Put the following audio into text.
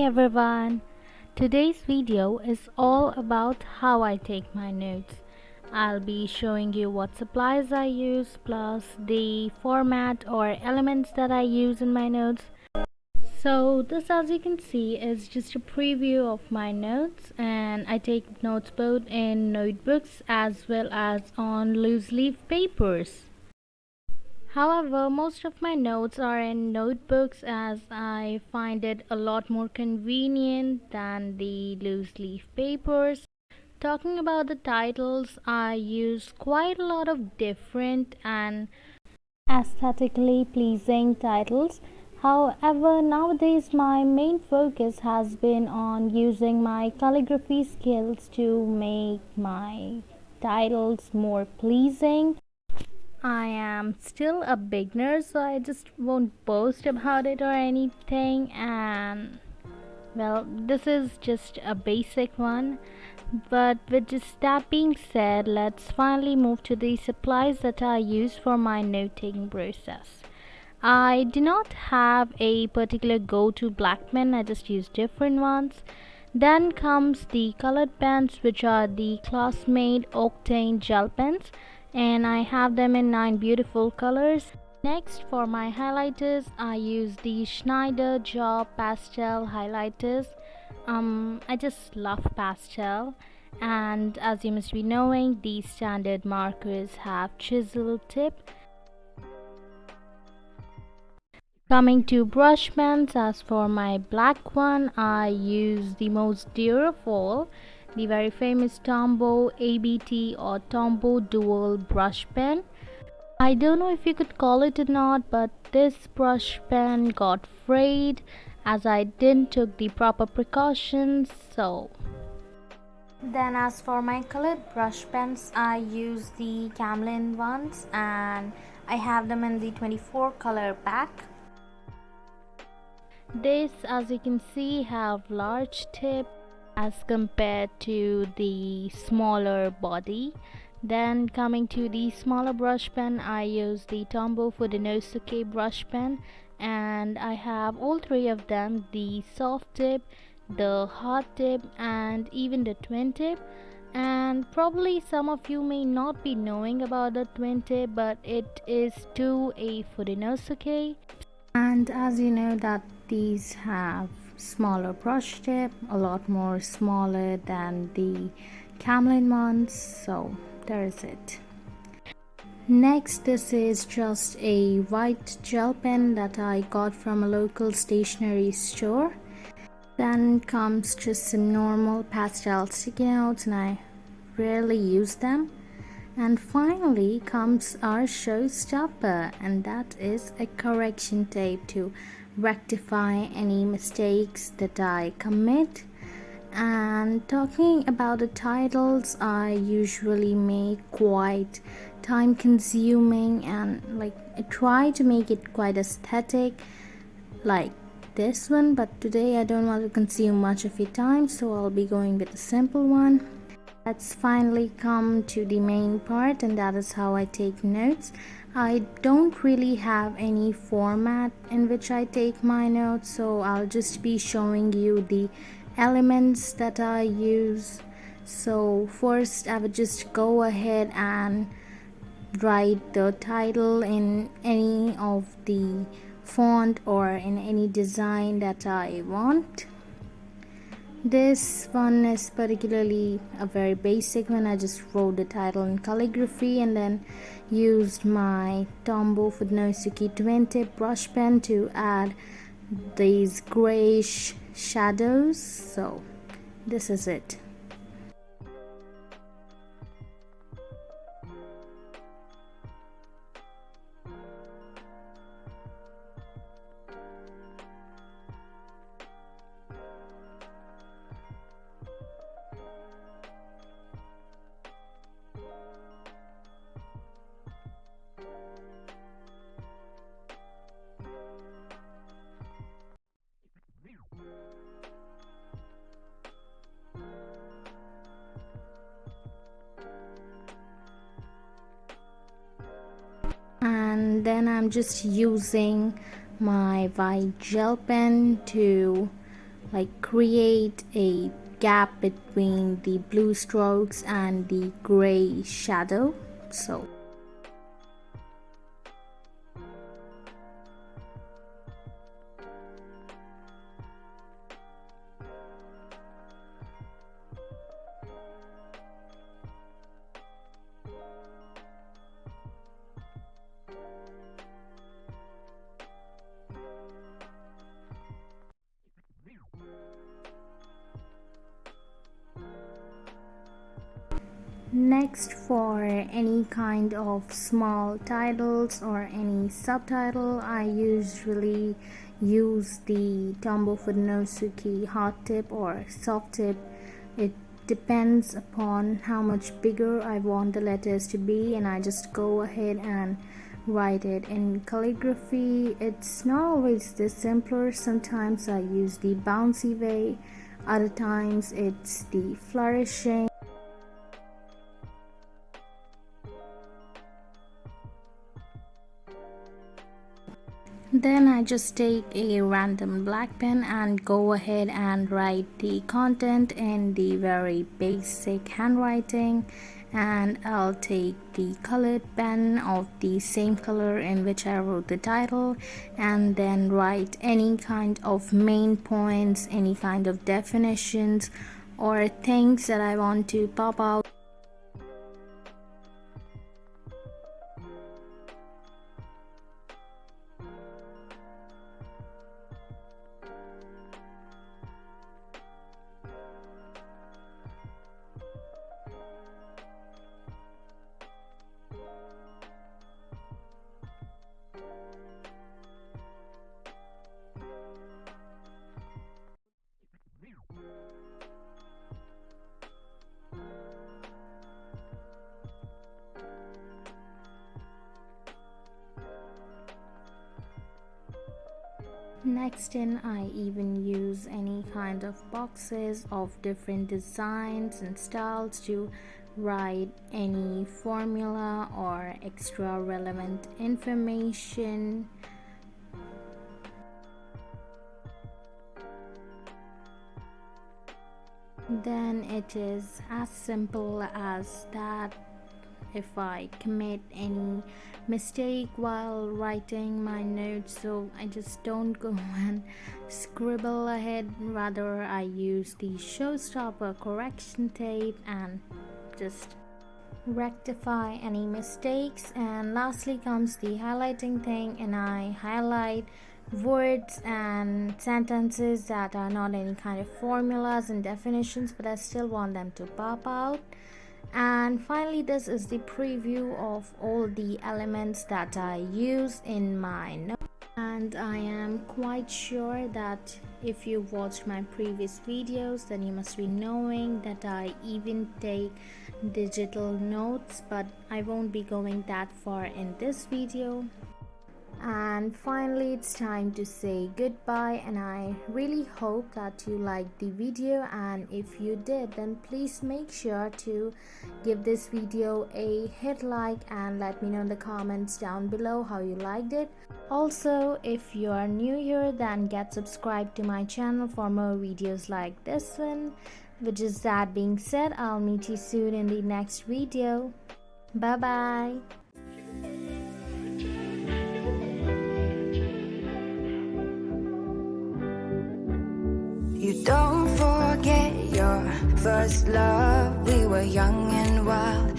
everyone, today's video is all about how I take my notes. I'll be showing you what supplies I use plus the format or elements that I use in my notes. So this, as you can see, is just a preview of my notes, and I take notes both in notebooks as well as on loose leaf papers. However, most of my notes are in notebooks as I find it a lot more convenient than the loose leaf papers. Talking about the titles, I use quite a lot of different and aesthetically pleasing titles. However, nowadays my main focus has been on using my calligraphy skills to make my titles more pleasing. I am still a beginner, so I just won't boast about it or anything. And well, this is just a basic one. But with just that being said, let's finally move to the supplies that I use for my note taking process. I do not have a particular go-to black pen, I just use different ones. Then comes the colored pens, which are the Classmate Octane gel pens, and I have them in 9 beautiful colors. Next, for my highlighters, I use the Schneider Job pastel highlighters. I just love pastel, and as you must be knowing, these standard markers have chisel tip. Coming to brush pens, as for my black one, I use the most dear of all, the very famous Tombow ABT or Tombow Dual brush pen. I don't know if you could call it or not, but this brush pen got frayed as I didn't took the proper precautions. Then as for my colored brush pens, I use the Camlin ones, and I have them in the 24 color pack. This, as you can see, have large tip as compared to the smaller body. Then coming to the smaller brush pen, I use the Tombow Fudenosuke brush pen, and I have all three of them, the soft tip, the hard tip, and even the twin tip. And probably some of you may not be knowing about the twin tip, but it is to a Fudenosuke. And as you know that these have smaller brush tip, a lot more smaller than the Camlin ones, so there is it. Next, this is just a white gel pen that I got from a local stationery store. Then comes just some normal pastel sticky notes, and I rarely use them. And finally comes our showstopper, and that is a correction tape to rectify any mistakes that I commit. And talking about the titles, I usually make quite time consuming, and I try to make it quite aesthetic like this one, but today I don't want to consume much of your time, so I'll be going with a simple one. Let's finally come to the main part, and that is how I take notes. I don't really have any format in which I take my notes, so I'll just be showing you the elements that I use. So first I would just go ahead and write the title in any of the font or in any design that I want. This one is particularly a very basic one. I just wrote the title in calligraphy and then used my Tombow Fudenosuke twin tip brush pen to add these grayish shadows. So this is it. And then I'm just using my white gel pen to like create a gap between the blue strokes and the gray shadow. So next, for any kind of small titles or any subtitle, I usually use the Tombow Fudenosuke hot tip or soft tip. It depends upon how much bigger I want the letters to be, and I just go ahead and write it in calligraphy. It's not always this simpler. Sometimes I use the bouncy way, other times it's the flourishing. Then I just take a random black pen and go ahead and write the content in the very basic handwriting, and I'll take the colored pen of the same color in which I wrote the title, and then write any kind of main points, any kind of definitions or things that I want to pop out. Next in, I even use any kind of boxes of different designs and styles to write any formula or extra relevant information. Then it is as simple as that. If I commit any mistake while writing my notes, so I just don't go and scribble ahead, rather I use the showstopper correction tape and just rectify any mistakes. And lastly comes the highlighting thing, and I highlight words and sentences that are not any kind of formulas and definitions, but I still want them to pop out. And finally, this is the preview of all the elements that I use in my notes. And I am quite sure that if you watched my previous videos, then you must be knowing that I even take digital notes, but I won't be going that far in this video. And finally, it's time to say goodbye, and I really hope that you liked the video, and if you did, then please make sure to give this video a hit like and let me know in the comments down below how you liked it. Also, if you are new here, then get subscribed to my channel for more videos like this one. With just that being said, I'll meet you soon in the next video. Bye bye. You don't forget your first love. We were young and wild,